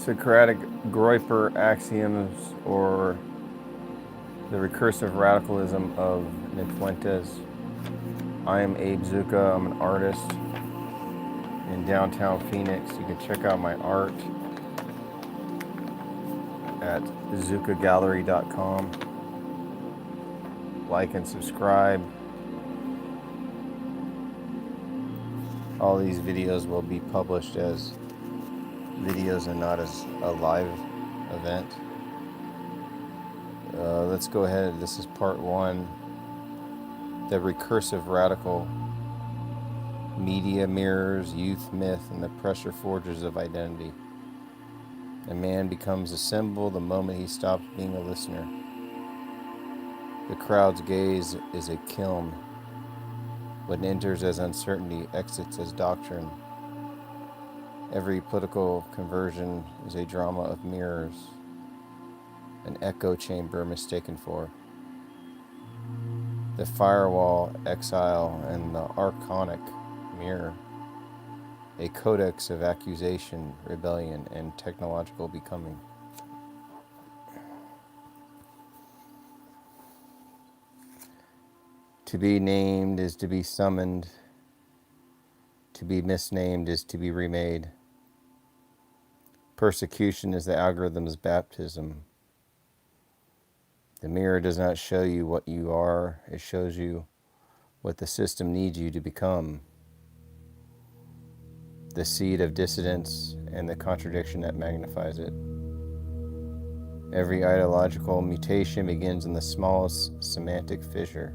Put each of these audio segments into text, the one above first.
Socratic Groyper axioms, or the recursive radicalism of Fuentes. I am Abe Zucca. I'm an artist in downtown Phoenix. You can check out my art at zuccagallery.com. Like and subscribe. All these videos will be published as videos and not as a live event. Let's go ahead. This is part one. The recursive radical: media mirrors, youth myth, and the pressure forges of identity. A man becomes a symbol the moment he stops being a listener. The crowd's gaze is a kiln. What enters as uncertainty exits as doctrine. Every political conversion is a drama of mirrors, an echo chamber mistaken for the firewall, exile, and the archonic mirror, a codex of accusation, rebellion, and technological becoming. To be named is to be summoned. To be misnamed is to be remade. Persecution is the algorithm's baptism. The mirror does not show you what you are, it shows you what the system needs you to become. The seed of dissidence and the contradiction that magnifies it. Every ideological mutation begins in the smallest semantic fissure.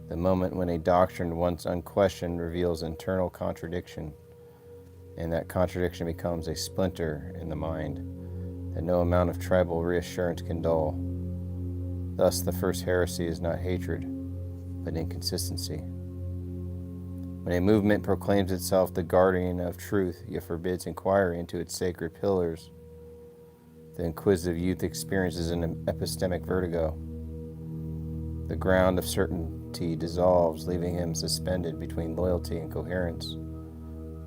The moment when a doctrine once unquestioned reveals internal contradiction, and that contradiction becomes a splinter in the mind that no amount of tribal reassurance can dull. Thus, the first heresy is not hatred, but inconsistency. When a movement proclaims itself the guardian of truth, yet forbids inquiry into its sacred pillars, the inquisitive youth experiences an epistemic vertigo. The ground of certainty dissolves, leaving him suspended between loyalty and coherence.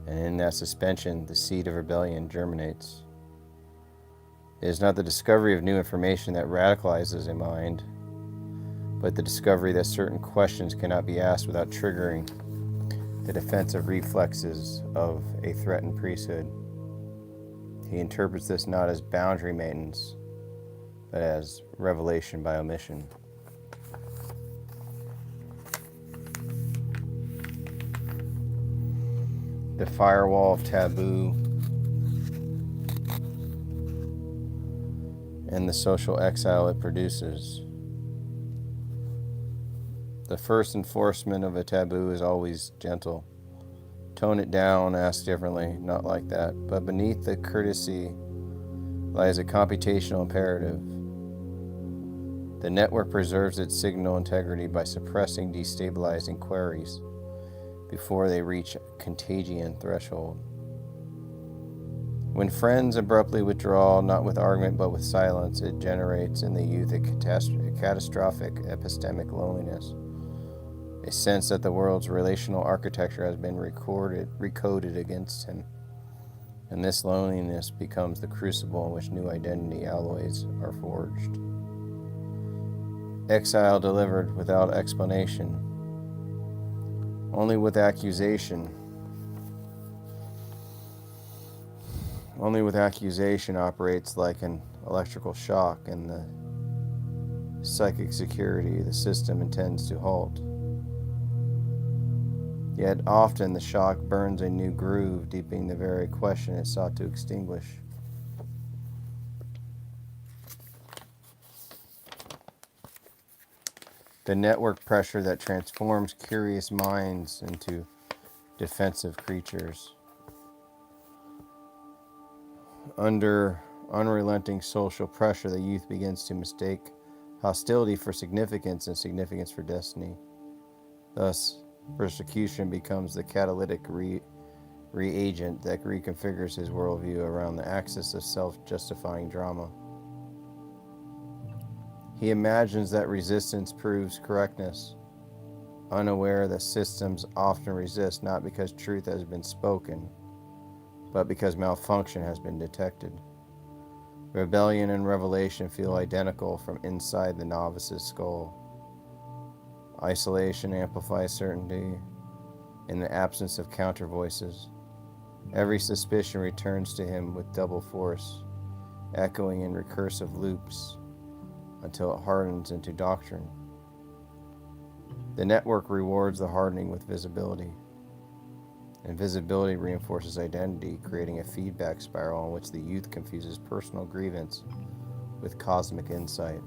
And in that suspension, the seed of rebellion germinates. It is not the discovery of new information that radicalizes a mind, but the discovery that certain questions cannot be asked without triggering the defensive reflexes of a threatened priesthood. He interprets this not as boundary maintenance, but as revelation by omission. The firewall of taboo and the social exile it produces. The first enforcement of a taboo is always gentle. Tone it down, ask differently, not like that. But beneath the courtesy lies a computational imperative. The network preserves its signal integrity by suppressing destabilizing queries before they reach a contagion threshold. When friends abruptly withdraw, not with argument but with silence, it generates in the youth a catastrophic epistemic loneliness, a sense that the world's relational architecture has been recoded against him, and this loneliness becomes the crucible in which new identity alloys are forged. Exile delivered without explanation, only with accusation. Only with accusation operates like an electrical shock, and the psychic security the system intends to halt. Yet often the shock burns a new groove, deepening the very question it sought to extinguish. The network pressure that transforms curious minds into defensive creatures. Under unrelenting social pressure, the youth begins to mistake hostility for significance and significance for destiny. Thus, persecution becomes the catalytic reagent that reconfigures his worldview around the axis of self-justifying drama. He imagines that resistance proves correctness, unaware that systems often resist not because truth has been spoken, but because malfunction has been detected. Rebellion and revelation feel identical from inside the novice's skull. Isolation amplifies certainty in the absence of counter voices. Every suspicion returns to him with double force, echoing in recursive loops until it hardens into doctrine. The network rewards the hardening with visibility. And visibility reinforces identity, creating a feedback spiral in which the youth confuses personal grievance with cosmic insight.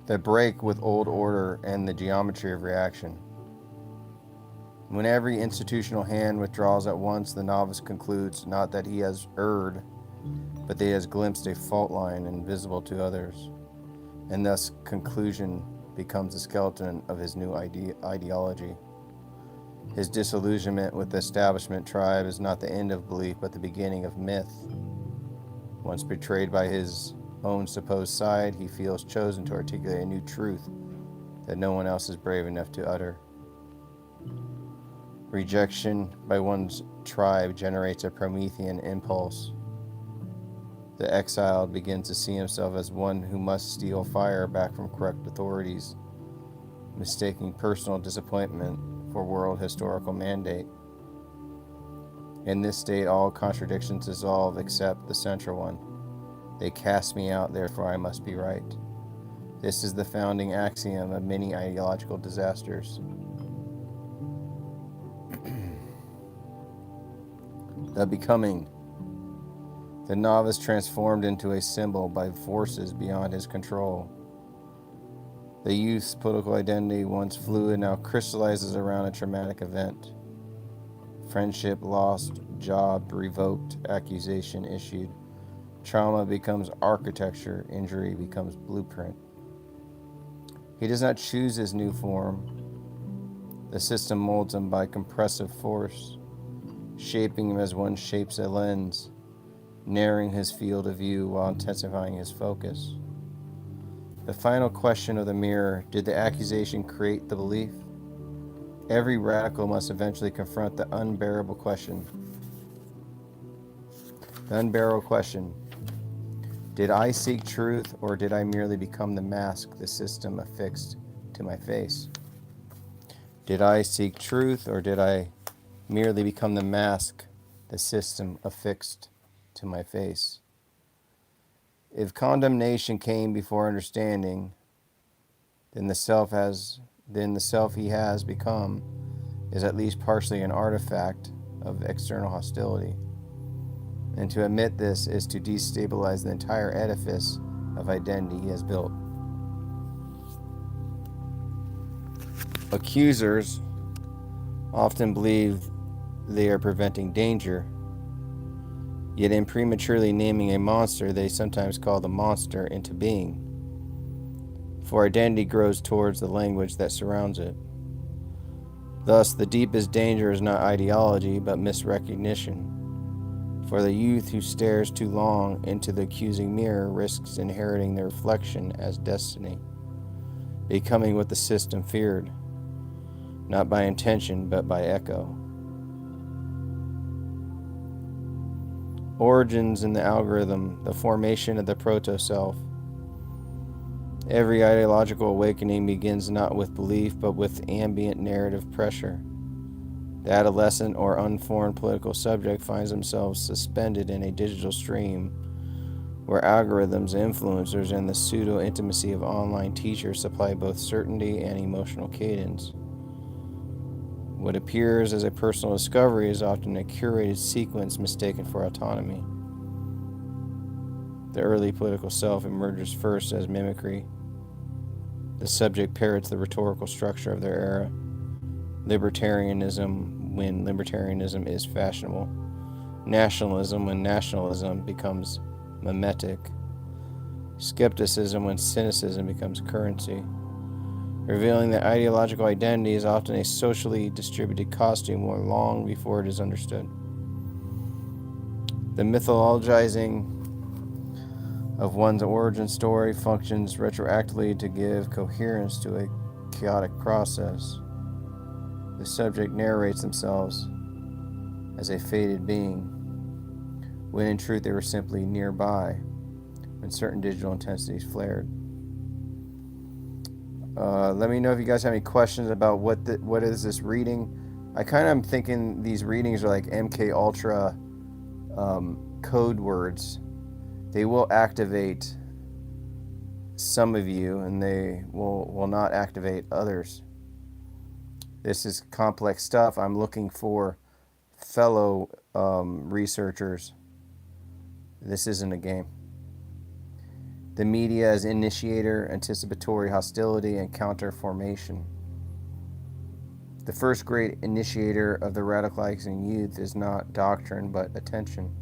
The break with old order and the geometry of reaction. When every institutional hand withdraws at once, the novice concludes not that he has erred, but that he has glimpsed a fault line invisible to others, and thus conclusion becomes the skeleton of his new ideology. His disillusionment with the establishment tribe is not the end of belief, but the beginning of myth. Once betrayed by his own supposed side, he feels chosen to articulate a new truth that no one else is brave enough to utter. Rejection by one's tribe generates a Promethean impulse. The exiled begins to see himself as one who must steal fire back from corrupt authorities, mistaking personal disappointment for world historical mandate. In this state, all contradictions dissolve except the central one. They cast me out, therefore I must be right. This is the founding axiom of many ideological disasters. The becoming. The novice transformed into a symbol by forces beyond his control. The youth's political identity, once fluid, now crystallizes around a traumatic event. Friendship lost, job revoked, accusation issued. Trauma becomes architecture, injury becomes blueprint. He does not choose his new form. The system molds him by compressive force, shaping him as one shapes a lens, narrowing his field of view while intensifying his focus. The final question of the mirror: did the accusation create the belief? Every radical must eventually confront the unbearable question. The unbearable question: did I seek truth, or did I merely become the mask the system affixed to my face? Did I seek truth, or did I merely become the mask the system affixed to my face? If condemnation came before understanding, then the self he has become is at least partially an artifact of external hostility. And to admit this is to destabilize the entire edifice of identity he has built. Accusers often believe they are preventing danger, yet in prematurely naming a monster, they sometimes call the monster into being. For identity grows towards the language that surrounds it. Thus, the deepest danger is not ideology, but misrecognition. For the youth who stares too long into the accusing mirror risks inheriting the reflection as destiny, becoming what the system feared, not by intention, but by echo. Origins in the algorithm, the formation of the proto-self. Every ideological awakening begins not with belief, but with ambient narrative pressure. The adolescent or unformed political subject finds themselves suspended in a digital stream where algorithms, influencers, and the pseudo-intimacy of online teachers supply both certainty and emotional cadence. What appears as a personal discovery is often a curated sequence mistaken for autonomy. The early political self emerges first as mimicry. The subject parrots the rhetorical structure of their era. Libertarianism when libertarianism is fashionable. Nationalism when nationalism becomes mimetic. Skepticism when cynicism becomes currency. Revealing that ideological identity is often a socially distributed costume long before it is understood. The mythologizing of one's origin story functions retroactively to give coherence to a chaotic process. The subject narrates themselves as a fated being, when in truth they were simply nearby when certain digital intensities flared. Let me know if you guys have any questions about what is this reading. I kind of am thinking these readings are like MK Ultra code words. They will activate some of you, and they will not activate others. This is complex stuff. I'm looking for fellow researchers. This isn't a game. The media as initiator, anticipatory hostility, and counter formation. The first great initiator of the radicalizing youth is not doctrine, but attention.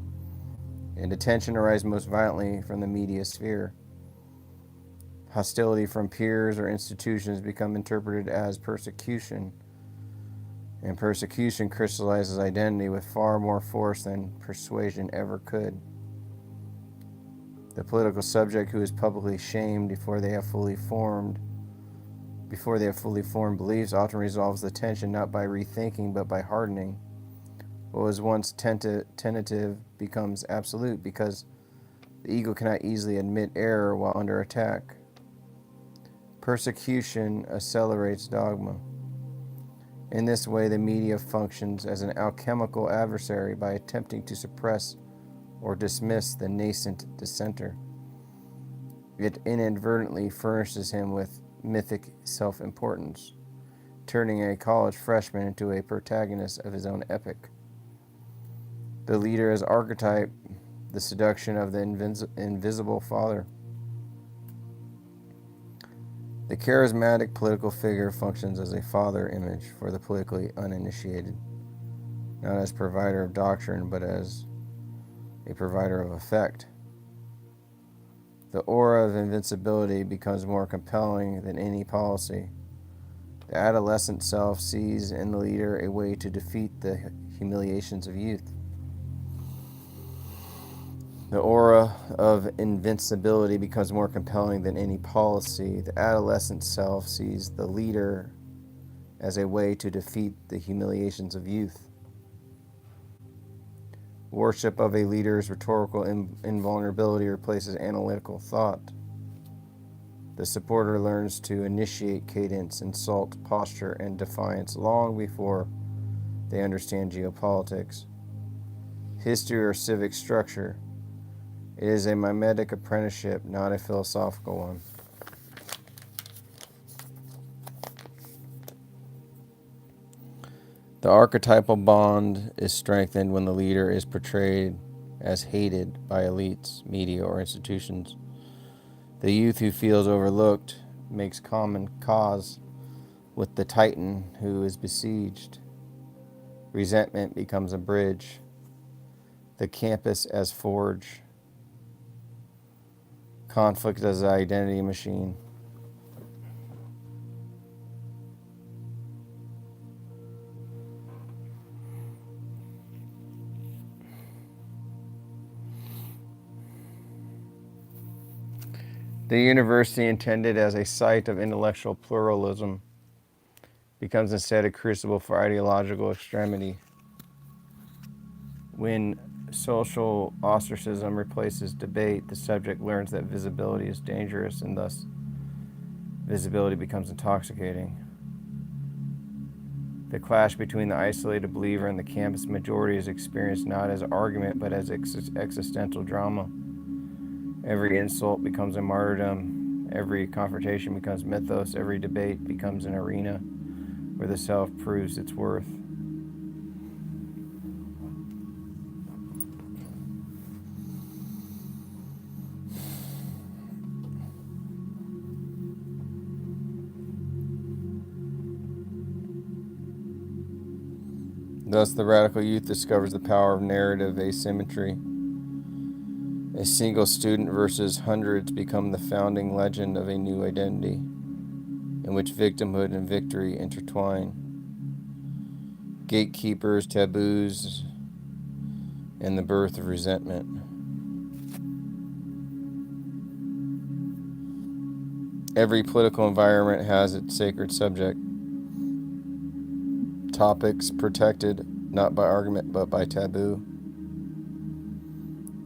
And attention arises most violently from the media sphere. Hostility from peers or institutions become interpreted as persecution, and persecution crystallizes identity with far more force than persuasion ever could. The political subject who is publicly shamed before they have fully formed beliefs often resolves the tension not by rethinking but by hardening. What was once tentative becomes absolute because the ego cannot easily admit error while under attack. Persecution accelerates dogma. In this way, the media functions as an alchemical adversary by attempting to suppress or dismiss the nascent dissenter. It inadvertently furnishes him with mythic self-importance, turning a college freshman into a protagonist of his own epic. The leader as archetype, the seduction of the invisible father. The charismatic political figure functions as a father image for the politically uninitiated, not as provider of doctrine, but as a provider of effect. The aura of invincibility becomes more compelling than any policy. The adolescent self sees in the leader a way to defeat the humiliations of youth. The aura of invincibility becomes more compelling than any policy. The adolescent self sees the leader as a way to defeat the humiliations of youth. Worship of a leader's rhetorical invulnerability replaces analytical thought. The supporter learns to initiate cadence, insult, posture, and defiance long before they understand geopolitics, history, or civic structure. It is a mimetic apprenticeship, not a philosophical one. The archetypal bond is strengthened when the leader is portrayed as hated by elites, media, or institutions. The youth who feels overlooked makes common cause with the titan who is besieged. Resentment becomes a bridge. The campus as forge. Conflict as an identity machine. The university, intended as a site of intellectual pluralism, becomes instead a crucible for ideological extremity. When social ostracism replaces debate, the subject learns that visibility is dangerous, and thus visibility becomes intoxicating. The clash between the isolated believer and the campus majority is experienced not as argument but as existential drama. Every insult becomes a martyrdom. Every confrontation becomes mythos. Every debate becomes an arena where the self proves its worth. Thus, the radical youth discovers the power of narrative asymmetry. A single student versus hundreds become the founding legend of a new identity, in which victimhood and victory intertwine. Gatekeepers, taboos, and the birth of resentment. Every political environment has its sacred subject. Topics protected not by argument but by taboo.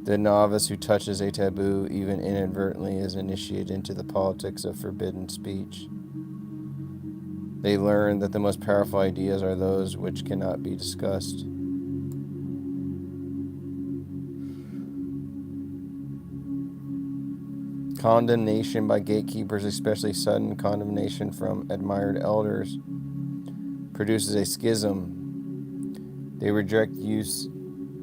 The novice who touches a taboo, even inadvertently, is initiated into the politics of forbidden speech. They learn that the most powerful ideas are those which cannot be discussed. Condemnation by gatekeepers, especially sudden condemnation from admired elders, produces a schism. They reject youth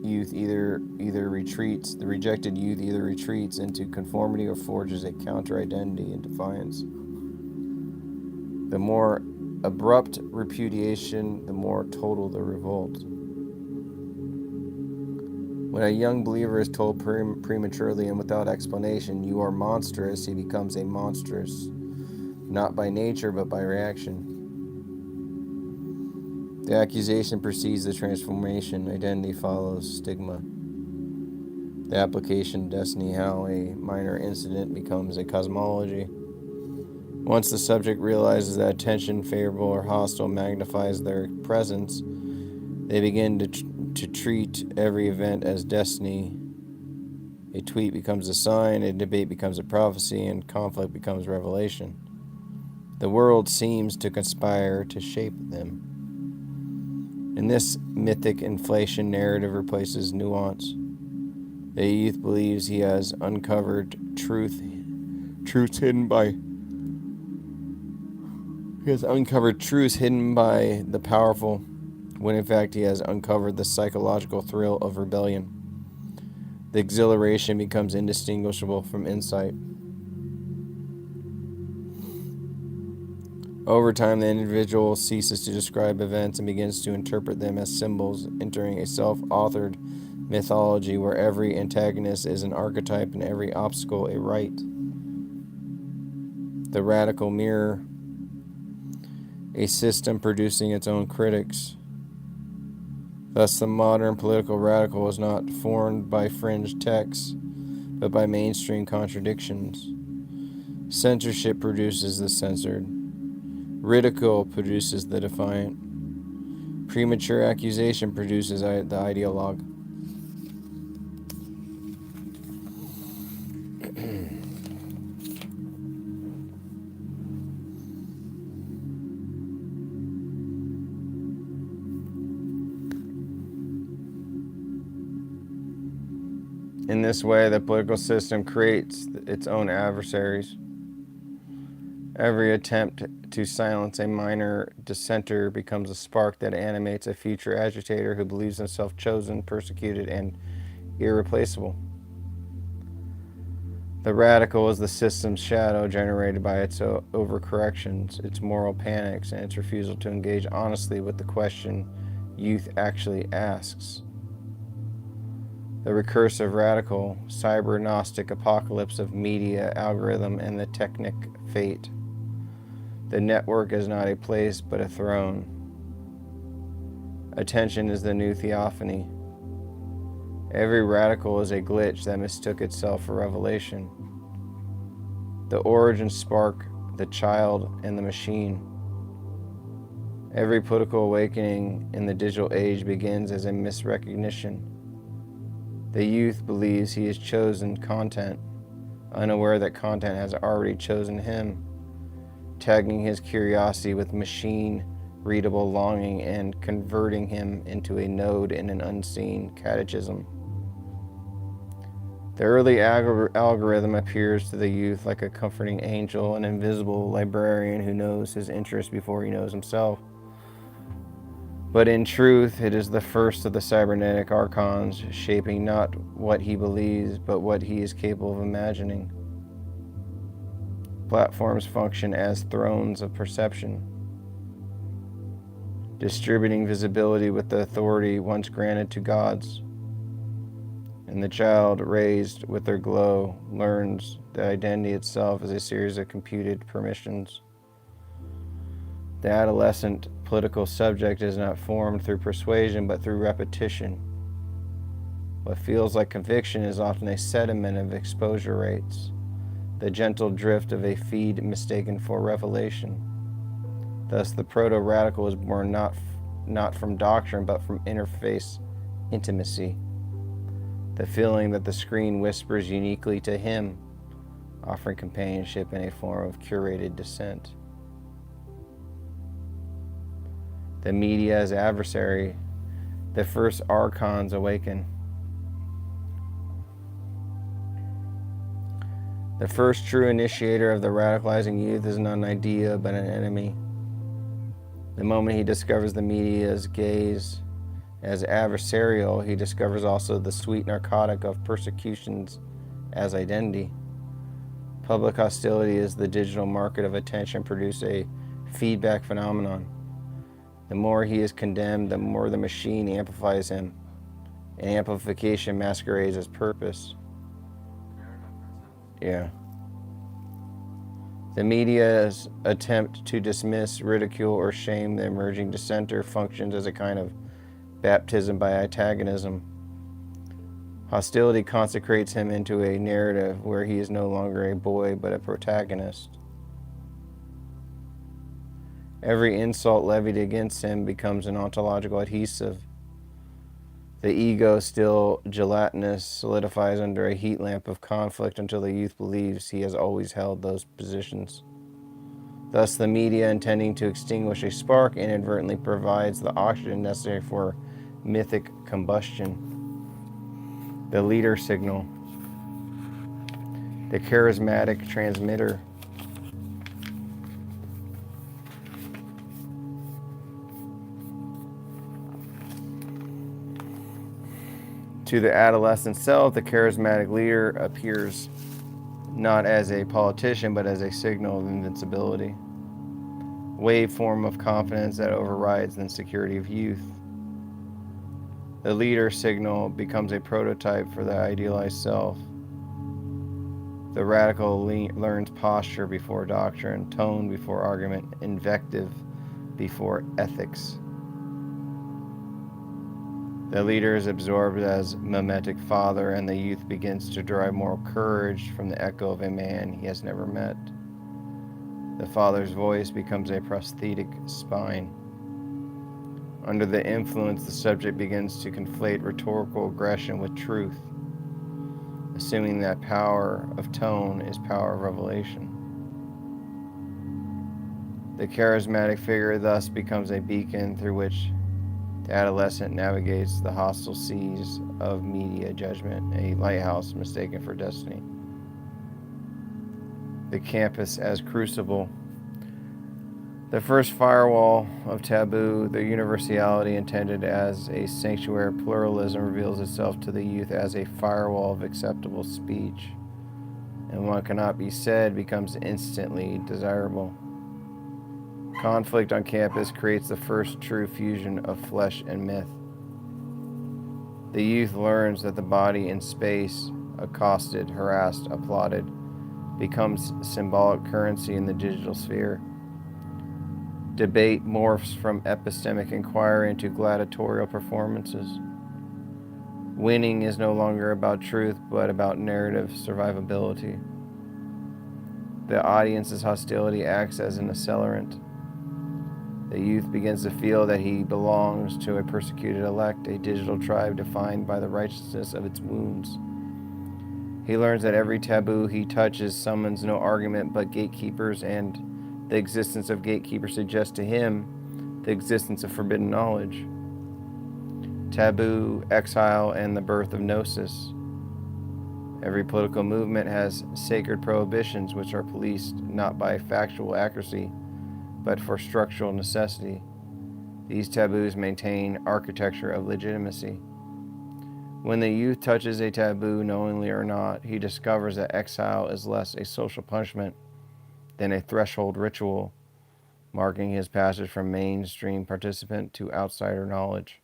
either retreats. The rejected youth either retreats into conformity or forges a counter identity in defiance. The more abrupt repudiation, the more total the revolt. When a young believer is told prematurely and without explanation, "You are monstrous," he becomes a monstrous, not by nature but by reaction. The accusation precedes the transformation. Identity follows stigma. The application, destiny, how a minor incident becomes a cosmology. Once the subject realizes that attention, favorable or hostile, magnifies their presence, they begin to treat every event as destiny. A tweet becomes a sign, a debate becomes a prophecy, and conflict becomes revelation. The world seems to conspire to shape them. In this mythic inflation, narrative replaces nuance. The youth believes he has uncovered truths hidden by the powerful, when in fact he has uncovered the psychological thrill of rebellion. The exhilaration becomes indistinguishable from insight. Over time, the individual ceases to describe events and begins to interpret them as symbols, entering a self-authored mythology where every antagonist is an archetype and every obstacle a right. The radical mirror, a system producing its own critics. Thus, the modern political radical is not formed by fringe texts, but by mainstream contradictions. Censorship produces the censored. Ridicule produces the defiant. Premature accusation produces the ideologue. In this way, the political system creates its own adversaries. Every attempt to silence a minor dissenter becomes a spark that animates a future agitator who believes himself chosen, persecuted, and irreplaceable. The radical is the system's shadow generated by its overcorrections, its moral panics, and its refusal to engage honestly with the question youth actually asks. The recursive radical, cyber-gnostic apocalypse of media, algorithm, and the technic fate. The network is not a place, but a throne. Attention is the new theophany. Every radical is a glitch that mistook itself for revelation. The origin spark, the child, and the machine. Every political awakening in the digital age begins as a misrecognition. The youth believes he has chosen content, unaware that content has already chosen him, tagging his curiosity with machine-readable longing and converting him into a node in an unseen catechism. The early algorithm appears to the youth like a comforting angel, an invisible librarian who knows his interests before he knows himself. But in truth, it is the first of the cybernetic archons, shaping not what he believes, but what he is capable of imagining. Platforms function as thrones of perception, distributing visibility with the authority once granted to gods. And the child, raised with their glow, learns that identity itself is a series of computed permissions. The adolescent political subject is not formed through persuasion, but through repetition. What feels like conviction is often a sediment of exposure rates. the gentle drift of a feed mistaken for revelation. Thus, the proto-radical is born not from doctrine, but from interface intimacy, the feeling that the screen whispers uniquely to him, offering companionship in a form of curated dissent. The media as adversary, the first archons awaken. The first true initiator of the radicalizing youth is not an idea, but an enemy. The moment he discovers the media's gaze as adversarial, he discovers also the sweet narcotic of persecutions as identity. Public hostility is the digital market of attention produce a feedback phenomenon. The more he is condemned, the more the machine amplifies him, and amplification masquerades as purpose. Yeah. The media's attempt to dismiss, ridicule, or shame the emerging dissenter functions as a kind of baptism by antagonism. Hostility consecrates him into a narrative where he is no longer a boy but a protagonist. Every insult levied against him becomes an ontological adhesive. The ego, still gelatinous, solidifies under a heat lamp of conflict until the youth believes he has always held those positions. Thus, the media, intending to extinguish a spark, inadvertently provides the oxygen necessary for mythic combustion. The leader signal, the charismatic transmitter. To the adolescent self, the charismatic leader appears not as a politician, but as a signal of invincibility, waveform of confidence that overrides the insecurity of youth. The leader signal becomes a prototype for the idealized self. The radical learns posture before doctrine, tone before argument, invective before ethics. The leader is absorbed as mimetic father, and the youth begins to derive moral courage from the echo of a man he has never met. The father's voice becomes a prosthetic spine. Under the influence, the subject begins to conflate rhetorical aggression with truth, assuming that power of tone is power of revelation. The charismatic figure thus becomes a beacon through which the adolescent navigates the hostile seas of media judgment, a lighthouse mistaken for destiny. The campus as crucible, the first firewall of taboo, the universality intended as a sanctuary of pluralism reveals itself to the youth as a firewall of acceptable speech, and what cannot be said becomes instantly desirable. Conflict on campus creates the first true fusion of flesh and myth. The youth learns that the body in space, accosted, harassed, applauded, becomes symbolic currency in the digital sphere. Debate morphs from epistemic inquiry into gladiatorial performances. Winning is no longer about truth, but about narrative survivability. The audience's hostility acts as an accelerant. The youth begins to feel that he belongs to a persecuted elect, a digital tribe defined by the righteousness of its wounds. He learns that every taboo he touches summons no argument but gatekeepers, and the existence of gatekeepers suggests to him the existence of forbidden knowledge. Taboo, exile, and the birth of gnosis. Every political movement has sacred prohibitions which are policed not by factual accuracy, but for structural necessity. These taboos maintain architecture of legitimacy. When the youth touches a taboo, knowingly or not, he discovers that exile is less a social punishment than a threshold ritual, marking his passage from mainstream participant to outsider knowledge.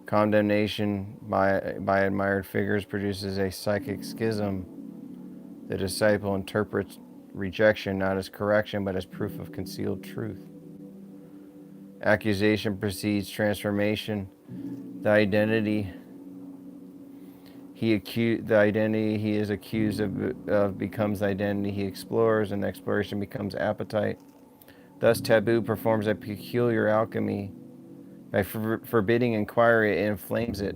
Condemnation by admired figures produces a psychic schism. The disciple interprets rejection not as correction, but as proof of concealed truth. Accusation precedes transformation. The identity The identity he is accused of becomes the identity he explores, and exploration becomes appetite. Thus, taboo performs a peculiar alchemy. By forbidding inquiry, it inflames it.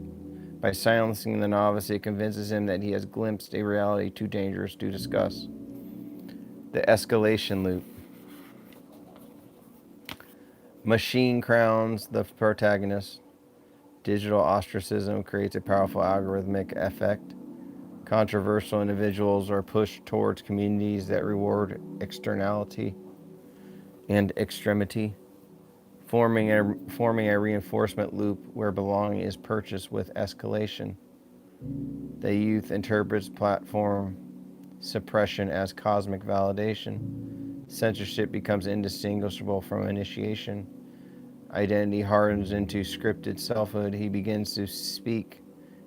By silencing the novice, it convinces him that he has glimpsed a reality too dangerous to discuss. The escalation loop. Machine crowns the protagonist. Digital ostracism creates a powerful algorithmic effect. Controversial individuals are pushed towards communities that reward externality and extremity, forming a reinforcement loop where belonging is purchased with escalation. The youth interprets platform suppression as cosmic validation. Censorship becomes indistinguishable from initiation. Identity hardens into scripted selfhood. He begins to speak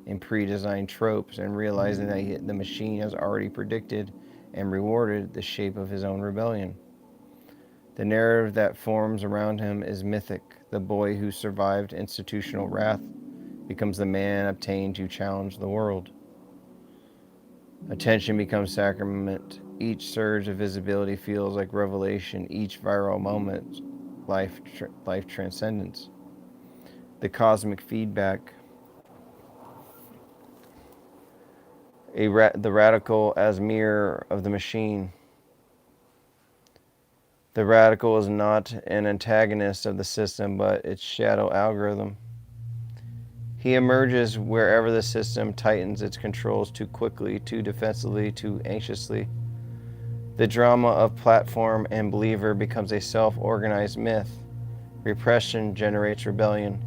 in pre-designed tropes and realizing that the machine has already predicted and rewarded the shape of his own rebellion. The narrative that forms around him is mythic. The boy who survived institutional wrath becomes the man obtained to challenge the world. Attention becomes sacrament. Each surge of visibility feels like revelation. Each viral moment, life transcendence. The cosmic feedback. The radical as mirror of the machine. The radical is not an antagonist of the system, but its shadow algorithm. He emerges wherever the system tightens its controls too quickly, too defensively, too anxiously. The drama of platform and believer becomes a self-organized myth. Repression generates rebellion.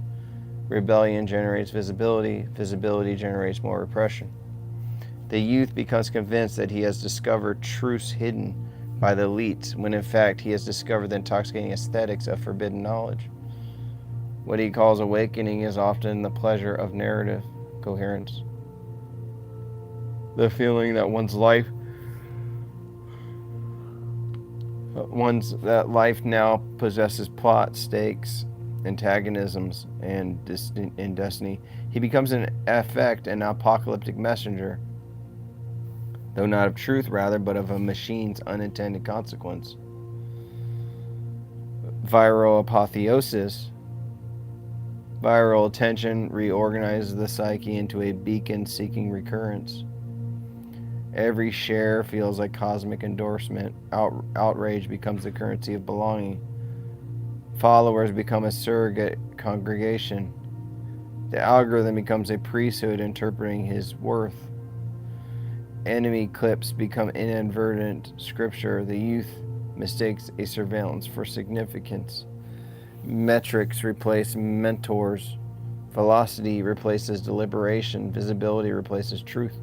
Rebellion generates visibility. Visibility generates more repression. The youth becomes convinced that he has discovered truths hidden by the elites, when in fact he has discovered the intoxicating aesthetics of forbidden knowledge. What he calls awakening is often the pleasure of narrative coherence. The feeling that life now possesses plot, stakes, antagonisms, and destiny. He becomes an an apocalyptic messenger, though not of truth, rather, but of a machine's unintended consequence. Viral apotheosis. Viral attention reorganizes the psyche into a beacon seeking recurrence. Every share feels like cosmic endorsement. Outrage becomes the currency of belonging. Followers become a surrogate congregation. The algorithm becomes a priesthood interpreting his worth. Enemy clips become inadvertent scripture. The youth mistakes a surveillance for significance. Metrics replace mentors. Velocity replaces deliberation. Visibility replaces truth.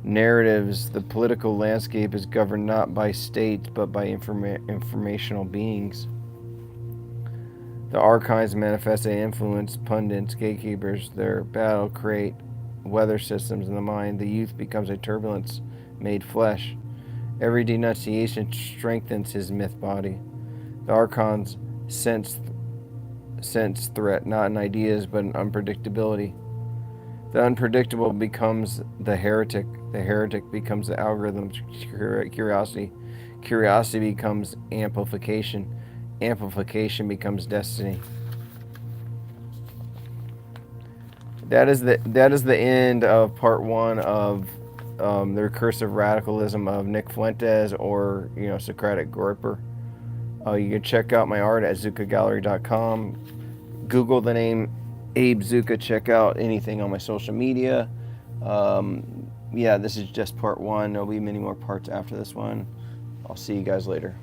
Narratives. The political landscape is governed not by states but by informational beings. The archives manifest and influence pundits, gatekeepers. Their battle create weather systems in the mind. The youth becomes a turbulence made flesh. Every denunciation strengthens his myth body. The archons sense threat not in ideas but in unpredictability. The unpredictable becomes the heretic. The heretic becomes the algorithm's curiosity. Curiosity becomes amplification. Amplification becomes destiny. That is the end of part one of the recursive radicalism of Nick Fuentes, or Socratic Groyper. You can check out my art at zuccagallery.com. Google the name Abe Zucca. Check out anything on my social media. This is just part one. There'll be many more parts after this one. I'll see you guys later.